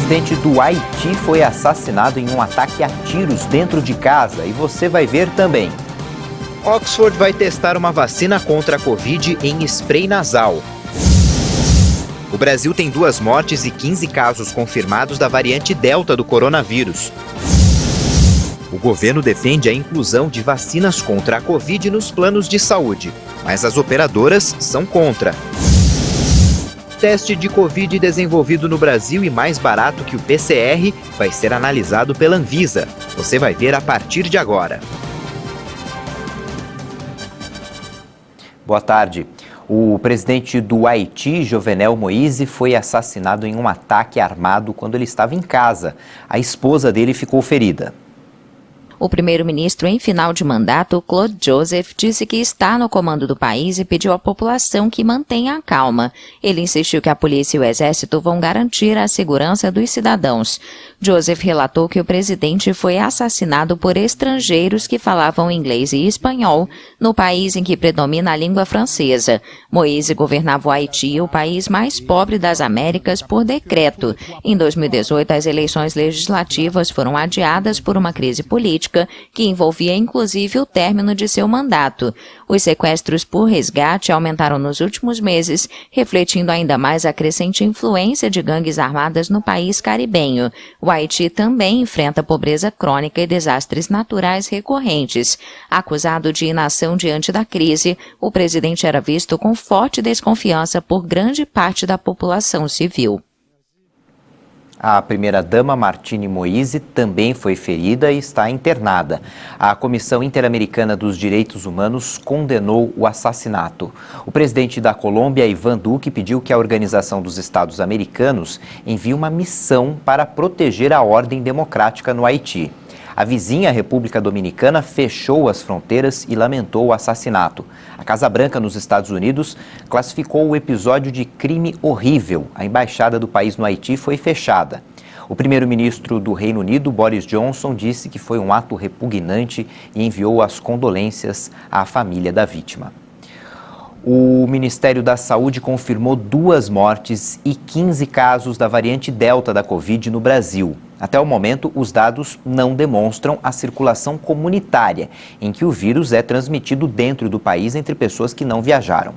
presidente do Haiti foi assassinado em um ataque a tiros dentro de casa e você vai ver também. Oxford vai testar uma vacina contra a Covid em spray nasal. O Brasil tem 2 mortes e 15 casos confirmados da variante Delta do coronavírus. O governo defende a inclusão de vacinas contra a Covid nos planos de saúde, mas as operadoras são contra. Teste de Covid desenvolvido no Brasil e mais barato que o PCR vai ser analisado pela Anvisa. Você vai ver a partir de agora. Boa tarde. O presidente do Haiti, Jovenel Moïse, foi assassinado em um ataque armado quando ele estava em casa. A esposa dele ficou ferida. O primeiro-ministro em final de mandato, Claude Joseph, disse que está no comando do país e pediu à população que mantenha a calma. Ele insistiu que a polícia e o exército vão garantir a segurança dos cidadãos. Joseph relatou que o presidente foi assassinado por estrangeiros que falavam inglês e espanhol no país em que predomina a língua francesa. Moïse governava o Haiti, o país mais pobre das Américas, por decreto. Em 2018, as eleições legislativas foram adiadas por uma crise política que envolvia inclusive o término de seu mandato. Os sequestros por resgate aumentaram nos últimos meses, refletindo ainda mais a crescente influência de gangues armadas no país caribenho. O Haiti também enfrenta pobreza crônica e desastres naturais recorrentes. Acusado de inação diante da crise, o presidente era visto com forte desconfiança por grande parte da população civil. A primeira-dama Martine Moïse também foi ferida e está internada. A Comissão Interamericana dos Direitos Humanos condenou o assassinato. O presidente da Colômbia, Iván Duque, pediu que a Organização dos Estados Americanos envie uma missão para proteger a ordem democrática no Haiti. A vizinha República Dominicana fechou as fronteiras e lamentou o assassinato. A Casa Branca, nos Estados Unidos, classificou o episódio de crime horrível. A embaixada do país no Haiti foi fechada. O primeiro-ministro do Reino Unido, Boris Johnson, disse que foi um ato repugnante e enviou as condolências à família da vítima. O Ministério da Saúde confirmou 2 mortes e 15 casos da variante Delta da Covid no Brasil. Até o momento, os dados não demonstram a circulação comunitária, em que o vírus é transmitido dentro do país entre pessoas que não viajaram.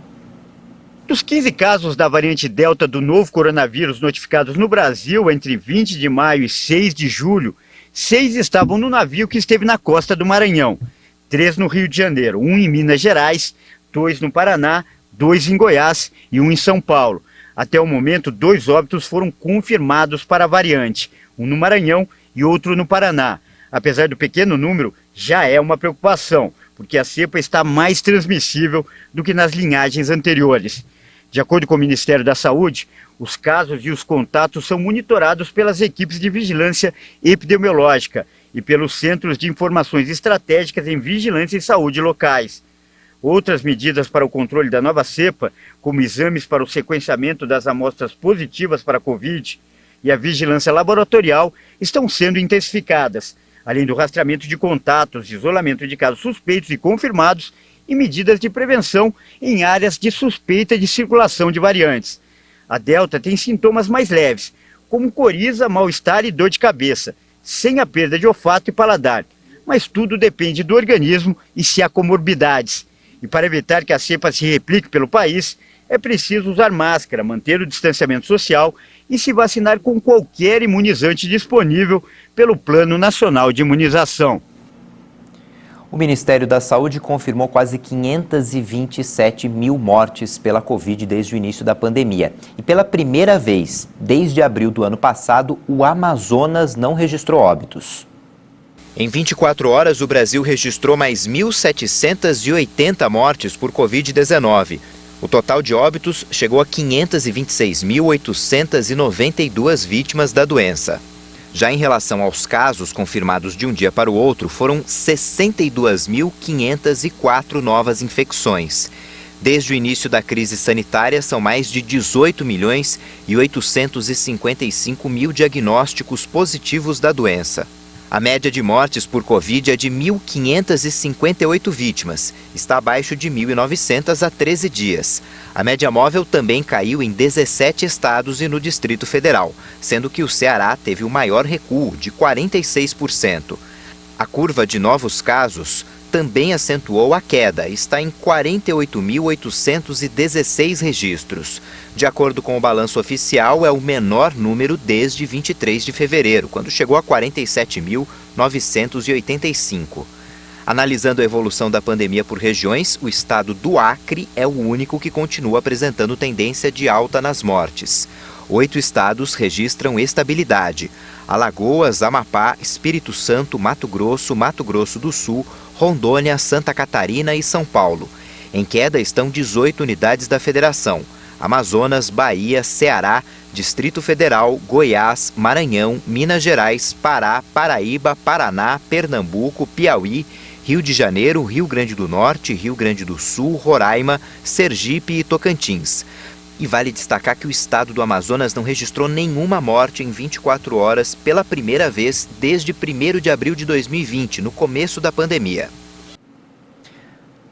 Dos 15 casos da variante Delta do novo coronavírus notificados no Brasil entre 20 de maio e 6 de julho, 6 estavam no navio que esteve na costa do Maranhão, 3 no Rio de Janeiro, 1 em Minas Gerais, 2 no Paraná, 2 em Goiás e 1 em São Paulo. Até o momento, 2 óbitos foram confirmados para a variante, um no Maranhão e outro no Paraná. Apesar do pequeno número, já é uma preocupação, porque a cepa está mais transmissível do que nas linhagens anteriores. De acordo com o Ministério da Saúde, os casos e os contatos são monitorados pelas equipes de vigilância epidemiológica e pelos Centros de Informações Estratégicas em Vigilância e Saúde locais. Outras medidas para o controle da nova cepa, como exames para o sequenciamento das amostras positivas para a Covid e a vigilância laboratorial, estão sendo intensificadas, além do rastreamento de contatos, isolamento de casos suspeitos e confirmados e medidas de prevenção em áreas de suspeita de circulação de variantes. A Delta tem sintomas mais leves, como coriza, mal-estar e dor de cabeça, sem a perda de olfato e paladar, mas tudo depende do organismo e se há comorbidades. E para evitar que a cepa se replique pelo país, é preciso usar máscara, manter o distanciamento social e se vacinar com qualquer imunizante disponível pelo Plano Nacional de Imunização. O Ministério da Saúde confirmou quase 527 mil mortes pela Covid desde o início da pandemia. E pela primeira vez, desde abril do ano passado, o Amazonas não registrou óbitos. Em 24 horas, o Brasil registrou mais 1.780 mortes por Covid-19. O total de óbitos chegou a 526.892 vítimas da doença. Já em relação aos casos confirmados de um dia para o outro, foram 62.504 novas infecções. Desde o início da crise sanitária, são mais de 18.855.000 diagnósticos positivos da doença. A média de mortes por Covid é de 1.558 vítimas. Está abaixo de 1.900 há 13 dias. A média móvel também caiu em 17 estados e no Distrito Federal, sendo que o Ceará teve o maior recuo, de 46%. A curva de novos casos também acentuou a queda, está em 48.816 registros. De acordo com o balanço oficial, é o menor número desde 23 de fevereiro, quando chegou a 47.985. Analisando a evolução da pandemia por regiões, o estado do Acre é o único que continua apresentando tendência de alta nas mortes. 8 estados registram estabilidade: Alagoas, Amapá, Espírito Santo, Mato Grosso do Sul, Rondônia, Santa Catarina e São Paulo. Em queda estão 18 unidades da federação: Amazonas, Bahia, Ceará, Distrito Federal, Goiás, Maranhão, Minas Gerais, Pará, Paraíba, Paraná, Pernambuco, Piauí, Rio de Janeiro, Rio Grande do Norte, Rio Grande do Sul, Roraima, Sergipe e Tocantins. E vale destacar que o estado do Amazonas não registrou nenhuma morte em 24 horas pela primeira vez desde 1º de abril de 2020, no começo da pandemia.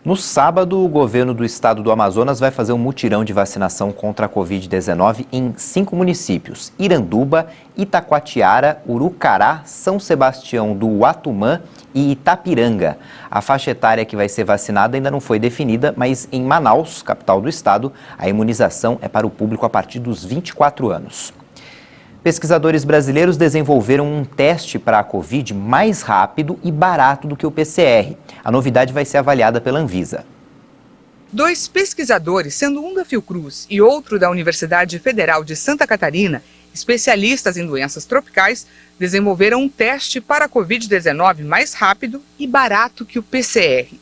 No sábado, o governo do estado do Amazonas vai fazer um mutirão de vacinação contra a Covid-19 em 5 municípios: Iranduba, Itacoatiara, Urucará, São Sebastião do Uatumã e Itapiranga. A faixa etária que vai ser vacinada ainda não foi definida, mas em Manaus, capital do estado, a imunização é para o público a partir dos 24 anos. Pesquisadores brasileiros desenvolveram um teste para a Covid mais rápido e barato do que o PCR. A novidade vai ser avaliada pela Anvisa. 2 pesquisadores, sendo um da Fiocruz e outro da Universidade Federal de Santa Catarina, especialistas em doenças tropicais, desenvolveram um teste para a Covid-19 mais rápido e barato que o PCR.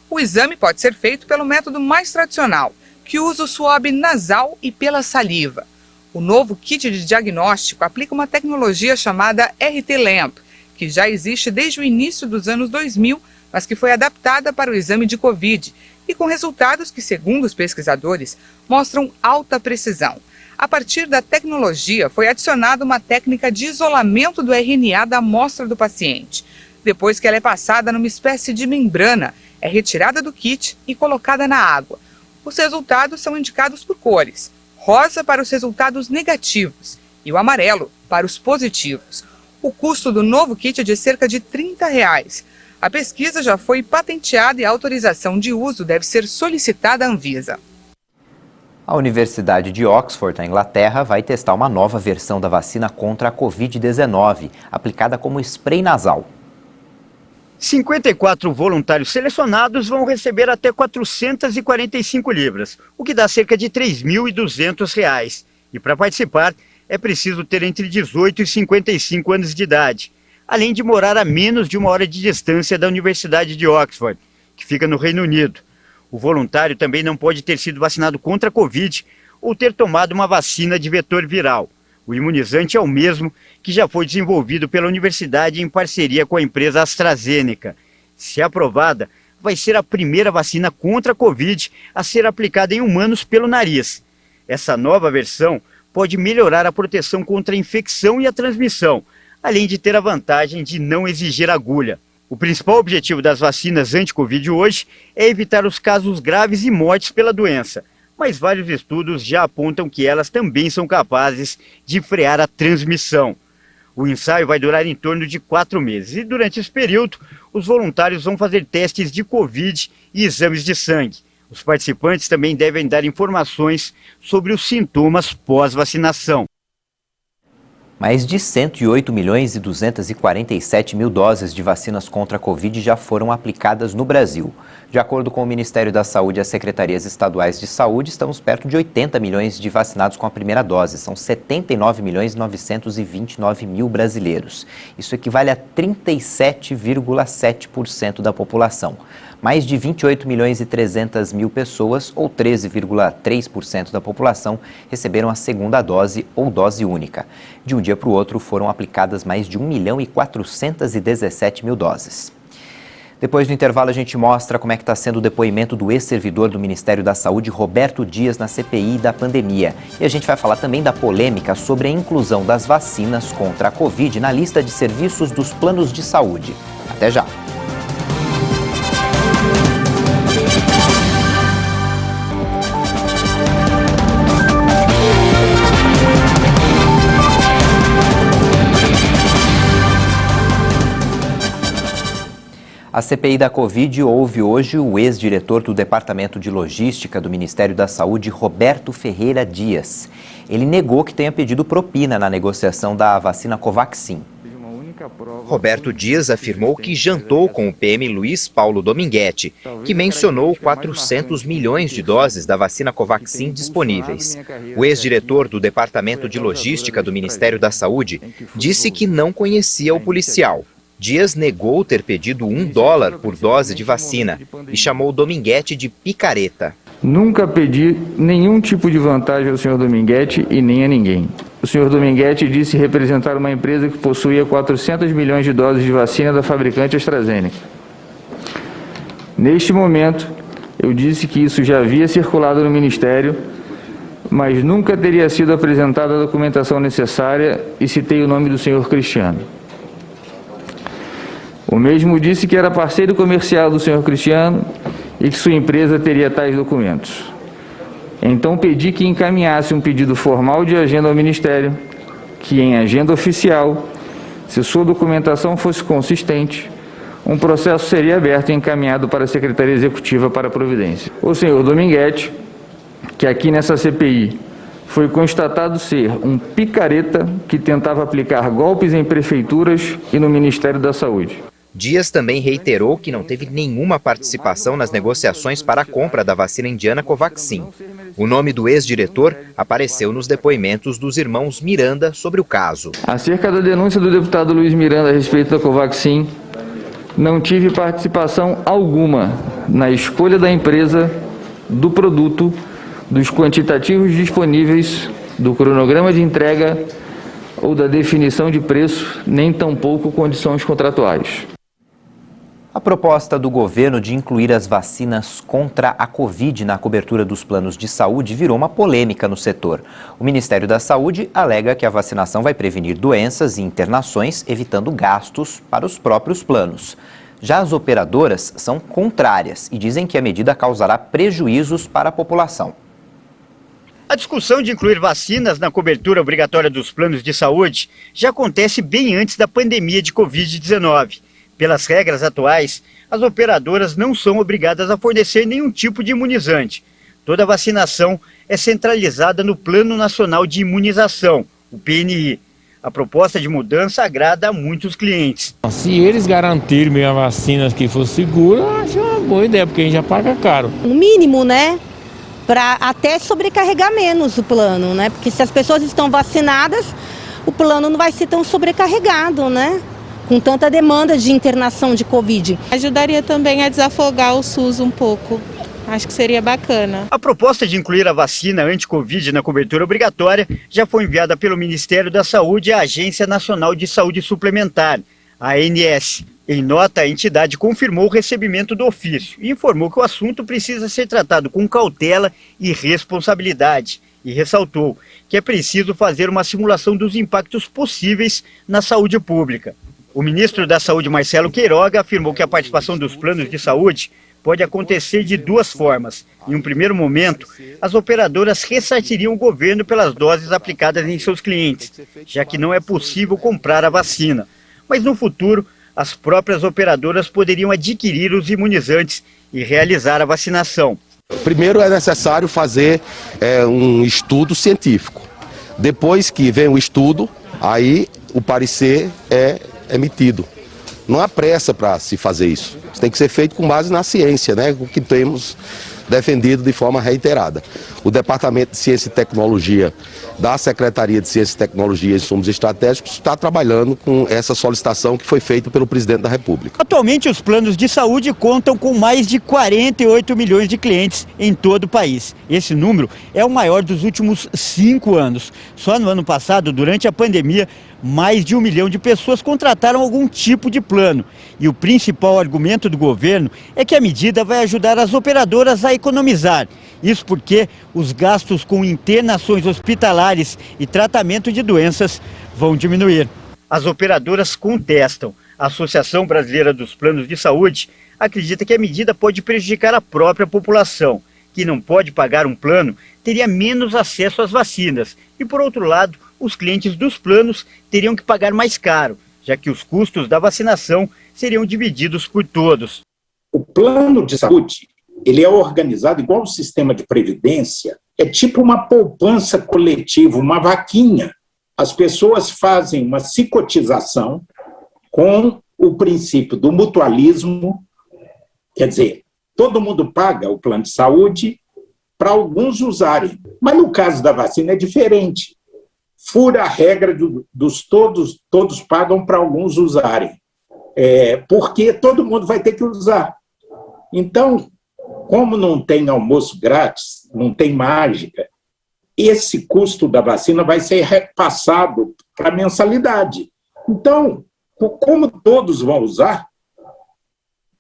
O exame pode ser feito pelo método mais tradicional, que usa o suave nasal e pela saliva. O novo kit de diagnóstico aplica uma tecnologia chamada RT-LAMP, que já existe desde o início dos anos 2000, mas que foi adaptada para o exame de Covid e com resultados que, segundo os pesquisadores, mostram alta precisão. A partir da tecnologia, foi adicionada uma técnica de isolamento do RNA da amostra do paciente. Depois que ela é passada numa espécie de membrana, é retirada do kit e colocada na água. Os resultados são indicados por cores: rosa para os resultados negativos e o amarelo para os positivos. O custo do novo kit é de cerca de R$ 30. A pesquisa já foi patenteada e a autorização de uso deve ser solicitada à Anvisa. A Universidade de Oxford, na Inglaterra, vai testar uma nova versão da vacina contra a Covid-19, aplicada como spray nasal. 54 voluntários selecionados vão receber até 445 libras, o que dá cerca de R$ 3.200. E para participar, é preciso ter entre 18 e 55 anos de idade, além de morar a menos de 1 hora de distância da Universidade de Oxford, que fica no Reino Unido. O voluntário também não pode ter sido vacinado contra a Covid ou ter tomado uma vacina de vetor viral. O imunizante é o mesmo que já foi desenvolvido pela universidade em parceria com a empresa AstraZeneca. Se aprovada, vai ser a primeira vacina contra a Covid a ser aplicada em humanos pelo nariz. Essa nova versão pode melhorar a proteção contra a infecção e a transmissão, além de ter a vantagem de não exigir agulha. O principal objetivo das vacinas anti-Covid hoje é evitar os casos graves e mortes pela doença, mas vários estudos já apontam que elas também são capazes de frear a transmissão. O ensaio vai durar em torno de 4 meses e durante esse período os voluntários vão fazer testes de Covid e exames de sangue. Os participantes também devem dar informações sobre os sintomas pós-vacinação. Mais de 108.247.000 doses de vacinas contra a Covid já foram aplicadas no Brasil. De acordo com o Ministério da Saúde e as secretarias estaduais de saúde, estamos perto de 80 milhões de vacinados com a primeira dose. São 79.929.000 brasileiros. Isso equivale a 37,7% da população. Mais de 28.300.000 pessoas, ou 13,3% da população, receberam a segunda dose ou dose única. De um dia para o outro, foram aplicadas mais de 1.417.000 doses. Depois do intervalo, a gente mostra como é que está sendo o depoimento do ex-servidor do Ministério da Saúde, Roberto Dias, na CPI da pandemia. E a gente vai falar também da polêmica sobre a inclusão das vacinas contra a Covid na lista de serviços dos planos de saúde. Até já! A CPI da Covid ouve hoje o ex-diretor do Departamento de Logística do Ministério da Saúde, Roberto Ferreira Dias. Ele negou que tenha pedido propina na negociação da vacina Covaxin. Roberto Dias afirmou que jantou com o PM Luiz Paulo Dominguete, que mencionou 400 milhões de doses da vacina Covaxin disponíveis. O ex-diretor do Departamento de Logística do Ministério da Saúde disse que não conhecia o policial. Dias negou ter pedido $1 por dose de vacina e chamou Dominguete de picareta. Nunca pedi nenhum tipo de vantagem ao senhor Dominguete e nem a ninguém. O senhor Dominguete disse representar uma empresa que possuía 400 milhões de doses de vacina da fabricante AstraZeneca. Neste momento, eu disse que isso já havia circulado no Ministério, mas nunca teria sido apresentada a documentação necessária e citei o nome do senhor Cristiano. O mesmo disse que era parceiro comercial do senhor Cristiano e que sua empresa teria tais documentos. Então pedi que encaminhasse um pedido formal de agenda ao Ministério, que em agenda oficial, se sua documentação fosse consistente, um processo seria aberto e encaminhado para a Secretaria Executiva para providência. O senhor Dominguete, que aqui nessa CPI foi constatado ser um picareta que tentava aplicar golpes em prefeituras e no Ministério da Saúde. Dias também reiterou que não teve nenhuma participação nas negociações para a compra da vacina indiana Covaxin. O nome do ex-diretor apareceu nos depoimentos dos irmãos Miranda sobre o caso. Acerca da denúncia do deputado Luiz Miranda a respeito da Covaxin, não tive participação alguma na escolha da empresa, do produto, dos quantitativos disponíveis, do cronograma de entrega ou da definição de preço, nem tampouco condições contratuais. A proposta do governo de incluir as vacinas contra a Covid na cobertura dos planos de saúde virou uma polêmica no setor. O Ministério da Saúde alega que a vacinação vai prevenir doenças e internações, evitando gastos para os próprios planos. Já as operadoras são contrárias e dizem que a medida causará prejuízos para a população. A discussão de incluir vacinas na cobertura obrigatória dos planos de saúde já acontece bem antes da pandemia de Covid-19. Pelas regras atuais, as operadoras não são obrigadas a fornecer nenhum tipo de imunizante. Toda a vacinação é centralizada no Plano Nacional de Imunização, o PNI. A proposta de mudança agrada a muitos clientes. Se eles garantirem a vacina que for segura, eu acho uma boa ideia, porque a gente já paga caro. No mínimo, né? Para até sobrecarregar menos o plano, né? Porque se as pessoas estão vacinadas, o plano não vai ser tão sobrecarregado, né? Com tanta demanda de internação de Covid. Ajudaria também a desafogar o SUS um pouco. Acho que seria bacana. A proposta de incluir a vacina anti-Covid na cobertura obrigatória já foi enviada pelo Ministério da Saúde à Agência Nacional de Saúde Suplementar, a ANS. Em nota, a entidade confirmou o recebimento do ofício e informou que o assunto precisa ser tratado com cautela e responsabilidade. E ressaltou que é preciso fazer uma simulação dos impactos possíveis na saúde pública. O ministro da Saúde, Marcelo Queiroga, afirmou que a participação dos planos de saúde pode acontecer de duas formas. Em um primeiro momento, as operadoras ressarciriam o governo pelas doses aplicadas em seus clientes, já que não é possível comprar a vacina. Mas no futuro, as próprias operadoras poderiam adquirir os imunizantes e realizar a vacinação. Primeiro é necessário fazer um estudo científico. Depois que vem o estudo, aí o parecer é emitido. Não há pressa para se fazer isso. Isso tem que ser feito com base na ciência, né? O que temos defendido de forma reiterada. O Departamento de Ciência e Tecnologia da Secretaria de Ciência e Tecnologia e Insumos Estratégicos está trabalhando com essa solicitação que foi feita pelo presidente da República. Atualmente, os planos de saúde contam com mais de 48 milhões de clientes em todo o país. Esse número é o maior dos últimos 5 anos. Só no ano passado, durante a pandemia, mais de 1 milhão de pessoas contrataram algum tipo de plano. E o principal argumento do governo é que a medida vai ajudar as operadoras a economizar. Isso porque os gastos com internações hospitalares e tratamento de doenças vão diminuir. As operadoras contestam. A Associação Brasileira dos Planos de Saúde acredita que a medida pode prejudicar a própria população. Quem não pode pagar um plano teria menos acesso às vacinas. E, por outro lado, os clientes dos planos teriam que pagar mais caro, já que os custos da vacinação seriam divididos por todos. O plano de saúde, ele é organizado igual o sistema de previdência, é tipo uma poupança coletiva, uma vaquinha. As pessoas fazem uma cotização com o princípio do mutualismo, quer dizer, todo mundo paga o plano de saúde para alguns usarem. Mas no caso da vacina é diferente. Fura a regra dos todos pagam para alguns usarem. Porque todo mundo vai ter que usar. Então, como não tem almoço grátis, não tem mágica, esse custo da vacina vai ser repassado para a mensalidade. Então, como todos vão usar,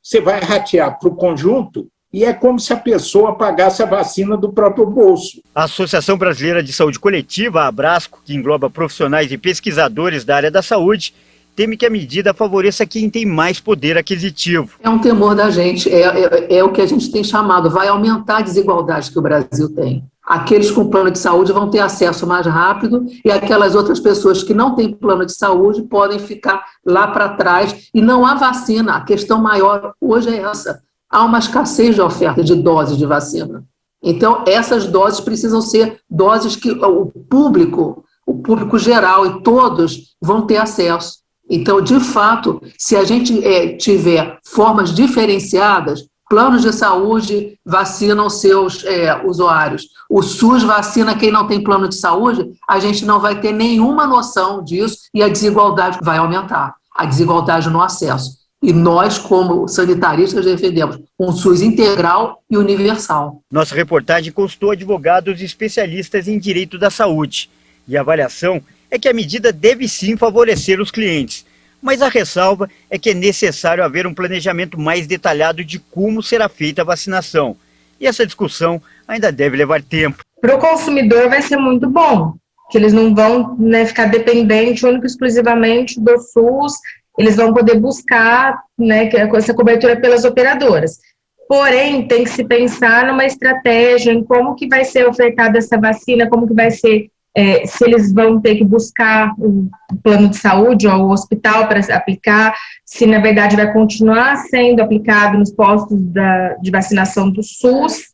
você vai ratear para o conjunto e é como se a pessoa pagasse a vacina do próprio bolso. A Associação Brasileira de Saúde Coletiva, a Abrasco, que engloba profissionais e pesquisadores da área da saúde, teme que a medida favoreça quem tem mais poder aquisitivo. É um temor da gente, é o que a gente tem chamado, vai aumentar a desigualdade que o Brasil tem. Aqueles com plano de saúde vão ter acesso mais rápido e aquelas outras pessoas que não têm plano de saúde podem ficar lá para trás e não há vacina. A questão maior hoje é essa. Há uma escassez de oferta de doses de vacina. Então, essas doses precisam ser doses que o público geral e todos vão ter acesso. Então, de fato, se a gente tiver formas diferenciadas, planos de saúde vacinam seus usuários, o SUS vacina quem não tem plano de saúde, a gente não vai ter nenhuma noção disso e a desigualdade vai aumentar, a desigualdade no acesso. E nós, como sanitaristas, defendemos um SUS integral e universal. Nossa reportagem consultou advogados e especialistas em direito da saúde. E a avaliação é que a medida deve sim favorecer os clientes. Mas a ressalva é que é necessário haver um planejamento mais detalhado de como será feita a vacinação. E essa discussão ainda deve levar tempo. Para o consumidor vai ser muito bom, que eles não vão ficar dependentes única e exclusivamente do SUS, eles vão poder buscar essa cobertura pelas operadoras. Porém, tem que se pensar numa estratégia em como que vai ser ofertada essa vacina, como que vai ser, se eles vão ter que buscar o plano de saúde ou o hospital para aplicar, se na verdade vai continuar sendo aplicado nos postos de vacinação do SUS,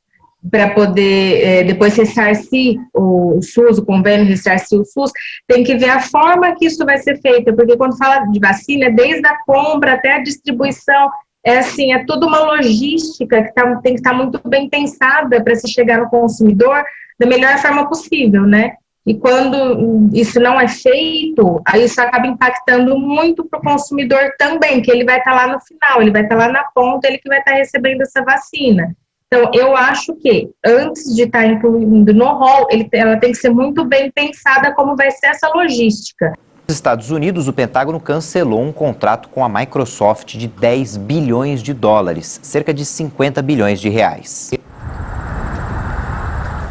para poder depois ressarcir o SUS, o convênio ressarcir o SUS, tem que ver a forma que isso vai ser feito, porque quando fala de vacina, desde a compra até a distribuição, é toda uma logística que tem que estar muito bem pensada para se chegar no consumidor da melhor forma possível, né? E quando isso não é feito, aí isso acaba impactando muito para o consumidor também, que ele vai estar lá no final, ele vai estar lá na ponta, ele que vai estar recebendo essa vacina. Então, eu acho que, antes de estar incluindo no rol, ela tem que ser muito bem pensada como vai ser essa logística. Nos Estados Unidos, o Pentágono cancelou um contrato com a Microsoft de 10 bilhões de dólares, cerca de 50 bilhões de reais.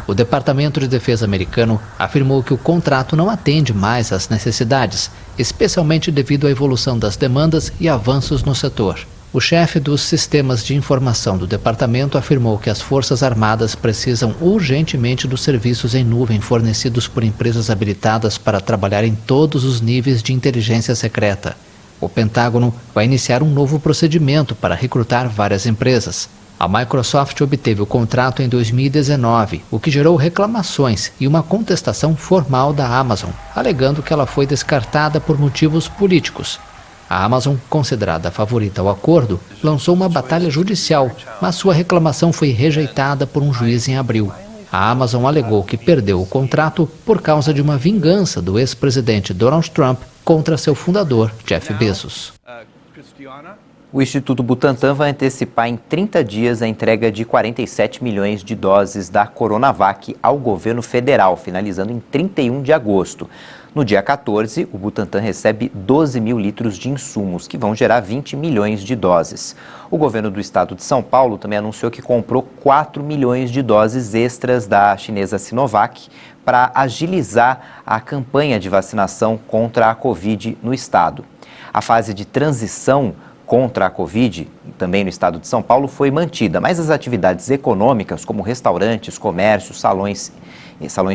O Departamento de Defesa americano afirmou que o contrato não atende mais às necessidades, especialmente devido à evolução das demandas e avanços no setor. O chefe dos sistemas de informação do departamento afirmou que as Forças Armadas precisam urgentemente dos serviços em nuvem fornecidos por empresas habilitadas para trabalhar em todos os níveis de inteligência secreta. O Pentágono vai iniciar um novo procedimento para recrutar várias empresas. A Microsoft obteve o contrato em 2019, o que gerou reclamações e uma contestação formal da Amazon, alegando que ela foi descartada por motivos políticos. A Amazon, considerada a favorita ao acordo, lançou uma batalha judicial, mas sua reclamação foi rejeitada por um juiz em abril. A Amazon alegou que perdeu o contrato por causa de uma vingança do ex-presidente Donald Trump contra seu fundador, Jeff Bezos. O Instituto Butantan vai antecipar em 30 dias a entrega de 47 milhões de doses da Coronavac ao governo federal, finalizando em 31 de agosto. No dia 14, o Butantan recebe 12 mil litros de insumos, que vão gerar 20 milhões de doses. O governo do estado de São Paulo também anunciou que comprou 4 milhões de doses extras da chinesa Sinovac para agilizar a campanha de vacinação contra a Covid no estado. A fase de transição contra a Covid, também no estado de São Paulo, foi mantida, mas as atividades econômicas, como restaurantes, comércios, salões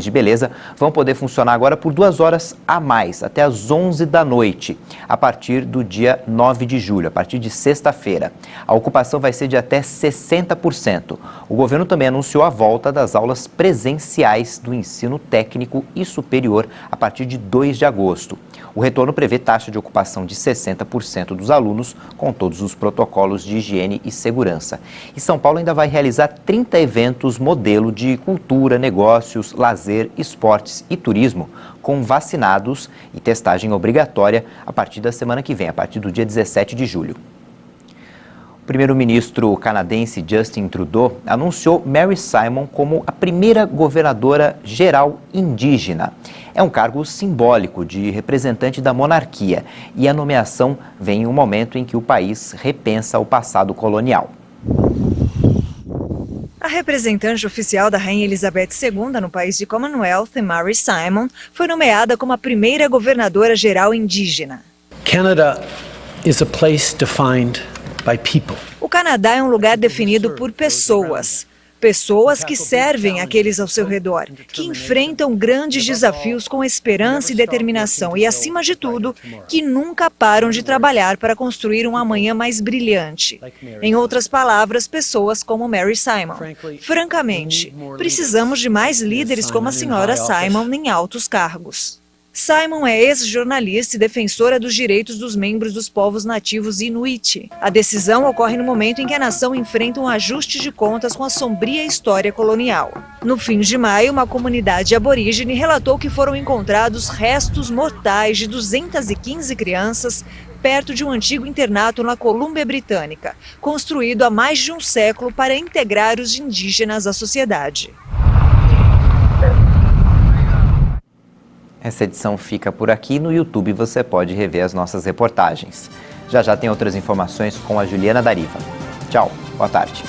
de beleza, vão poder funcionar agora por 2 horas a mais, até às 11 da noite, a partir do dia 9 de julho, a partir de sexta-feira. A ocupação vai ser de até 60%. O governo também anunciou a volta das aulas presenciais do ensino técnico e superior a partir de 2 de agosto. O retorno prevê taxa de ocupação de 60% dos alunos, com todos os protocolos de higiene e segurança. E São Paulo ainda vai realizar 30 eventos modelo de cultura, negócios, lazer, esportes e turismo, com vacinados e testagem obrigatória a partir da semana que vem, a partir do dia 17 de julho. O primeiro-ministro canadense Justin Trudeau anunciou Mary Simon como a primeira governadora geral indígena. É um cargo simbólico de representante da monarquia e a nomeação vem em um momento em que o país repensa o passado colonial. A representante oficial da Rainha Elizabeth II no país de Commonwealth, Mary Simon, foi nomeada como a primeira governadora geral indígena. Canada is a place defined by people. O Canadá é um lugar definido por pessoas. Pessoas que servem aqueles ao seu redor, que enfrentam grandes desafios com esperança e determinação e, acima de tudo, que nunca param de trabalhar para construir um amanhã mais brilhante. Em outras palavras, pessoas como Mary Simon. Francamente, precisamos de mais líderes como a senhora Simon em altos cargos. Simon é ex-jornalista e defensora dos direitos dos membros dos povos nativos Inuit. A decisão ocorre no momento em que a nação enfrenta um ajuste de contas com a sombria história colonial. No fim de maio, uma comunidade aborígene relatou que foram encontrados restos mortais de 215 crianças perto de um antigo internato na Colômbia Britânica, construído há mais de um século para integrar os indígenas à sociedade. Essa edição fica por aqui. No YouTube você pode rever as nossas reportagens. Já tem outras informações com a Juliana Dariva. Tchau, boa tarde.